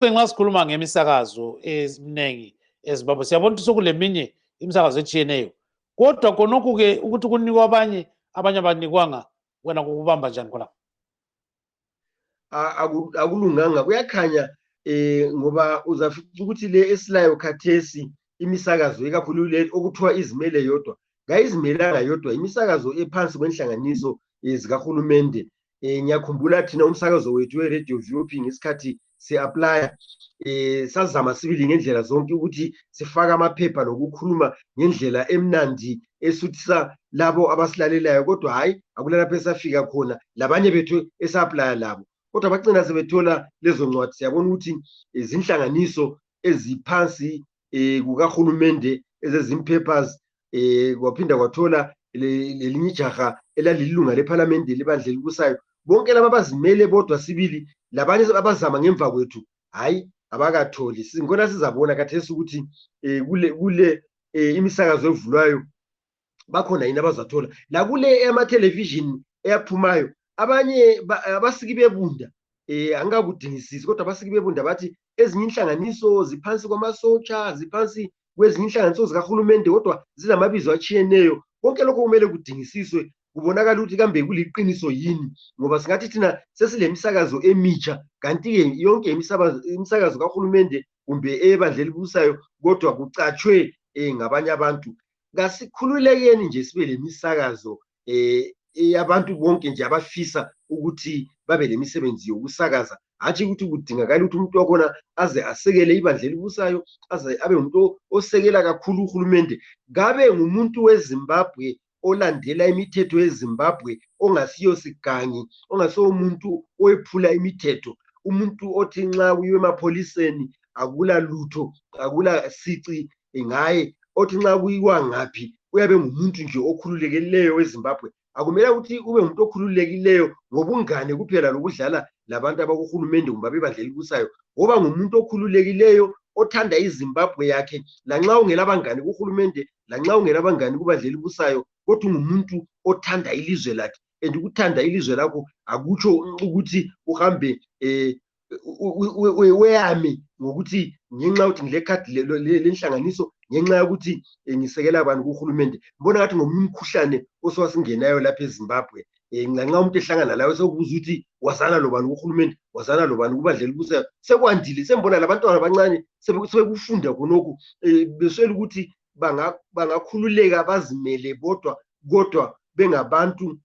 Nxa sikhuluma ngemisakazo eziningi eZimbabwe siyabona ukuthi sokuleminye imisakazo etshiyeneyo, kodwa khonokhu-ke ukuthi kunikwa abanye abanikwanga, wena kukubamba njani khona? Akulunganga, kuyakhanya ngoba uzafica ukuthi le esilayo khathesi imisakazo ikakhulu le okuthiwa izimele yodwa ngayizimelanga yodwa, imisakazo ephansi kwenhlanganiso zikahulumende. Ngiyakhumbula thina umsakazo wethu we-Radio VOP ngesikhathi si-aplya sazama sibili ngendlela zonke ukuthi sifake amaphepha nokukhuluma ngendlela emnandi esuthisa labo abasilalelayo, kodwa hayi akulalapho esafika khona labanye bethu esa-aplya labo, kodwa bagcina sebethola lezo ncwadi. Siyabona ukuthi izinhlanganiso eziphansi kukahulumende ezezim-papers kwaphinda kwathola lelinye ijaha elalilunga lephalamende lebandla elibusayo, bonke laba abazimele bodwa sibili labanye abazama ngemva kwethu hayi abakatholi. Ngikona sizabona khathesi ukuthi kule imisakazo evulwayo bakhona yini abazathola, la kule emathelevishini eyaphumayo abanye abasiki bebunda angakudingisisi, kodwa abasiki bebunda bathi ezinye inhlanganiso ziphansi kwamasotsha, ziphansi kwezinye inhlanganiso zikahulumende kodwa zinamabizo atshiyeneyo. Konke lokho kumele kudingisiswe kubonakala ukuthi kambe kuliqiniso yini, ngoba singathi thina sesile misakazo emitsha kanti-ke yonke imisakazo kahulumende kumbe ebandla elibusayo kodwa kucatshwe ngabanye abantu. Kasikhululekeni nje sibe le misakazo abantu bonke nje abafisa ukuthi babe lemisebenzi yokusakaza, hatshi ukuthi kudingakala ukuthi umuntu wakhona aze asekele ibandla elibusayo, aze abe umuntu osekela kakhulu uhulumende, ngabe ngumuntu weZimbabwe olandela imithetho yeZimbabwe, ongasiyo sigangi, ongasiyo umuntu owephula imithetho, umuntu othi nxa uyiwe emapholiseni akula lutho, akula sici ngaye, othi nxa kuyiwa ngaphi uyabe ngumuntu nje okhululekileyo weZimbabwe. Akumele ukuthi ube umuntu okhululekileyo ngobungane kuphela lokudlala labantu abakuhulumende kumbe abebandla elibusayo, ngoba ngumuntu okhululekileyo othanda iZimbabwe yakhe, lanxa ungela abangane kuhulumende, lanxa ungela abangane kubandla elibusayo, kodwa ungumuntu othanda ilizwe lakhe. And ukuthanda ilizwe lakho akutsho ukuthi uhambe weyame ngokuthi ngenxa yokuthi ngilekhadi lenhlanganiso, ngenxa yokuthi ngisekela abantu kuhulumende. Ngibona ngathi ngomunye umkhuhlane oswasingenayo lapha eZimbabwe, nxa umuntu ehlangana layo sekubuza ukuthi wazana lobani kuhulumende, wazana lobani kubandla elibusayo, sekwandile. Sembona labantwana abancane sebekufunda khonokhu, beswela ukuthi bangakhululeka bazimele bodwa, kodwa bengabantu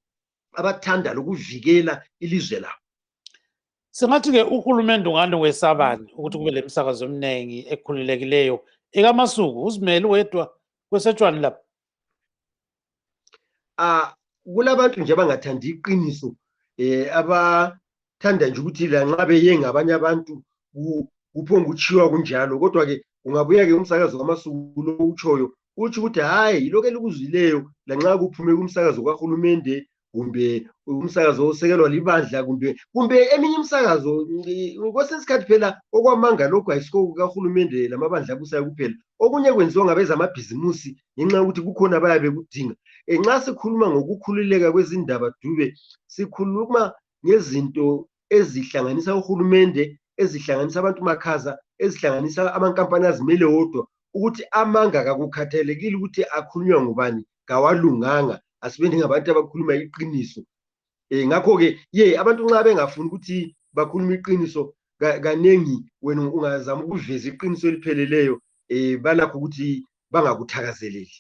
abathanda lokuvikela ilizwe labo. Singathi-ke uhulumende ungani wesabani ukuthi kube le misakazo eminingi ekhululekileyo ekaMasuku, uzimele wedwa kwesetshwani lapha? Kulabantu nje abangathandi iqiniso, abathanda nje ukuthi lanxa beye ngabanye abantu kuphonga utshiwa kunjalo, kodwa-ke ungabuya-ke umsakazo kaMasuku lo utshoyo utsho ukuthi hayi lokho elikuzwileyo lanxa kuphume kumsakazo kahulumende kumbe umsakazo osekelwa libandla kumbe eminye imsakazo. Kwesinye isikhathi phela okwamanga lokhu ayisikho kahulumende lamabandla abusayo kuphela, okunye kwenziwa ngabeza amabhizimusi ngenxa yokuthi kukhona abayabe kudinga. Nxa sikhuluma ngokukhululeka kwezindaba Dube, sikhuluma ngezinto ezihlanganisa uhulumende, ezihlanganisa abantu makhaza, ezihlanganisa amankampani azimele wodwa, ukuthi amanga kakukhathalekile ukuthi akhulunywa ngubani kawalunganga, asibe ngabantu abakhuluma iqiniso. Ngakho-ke abantu nxa bengafuni ukuthi bakhuluma iqiniso, kanengi wena ungazama ukuveza iqiniso elipheleleyo, balakho ukuthi bangakuthakazeleli.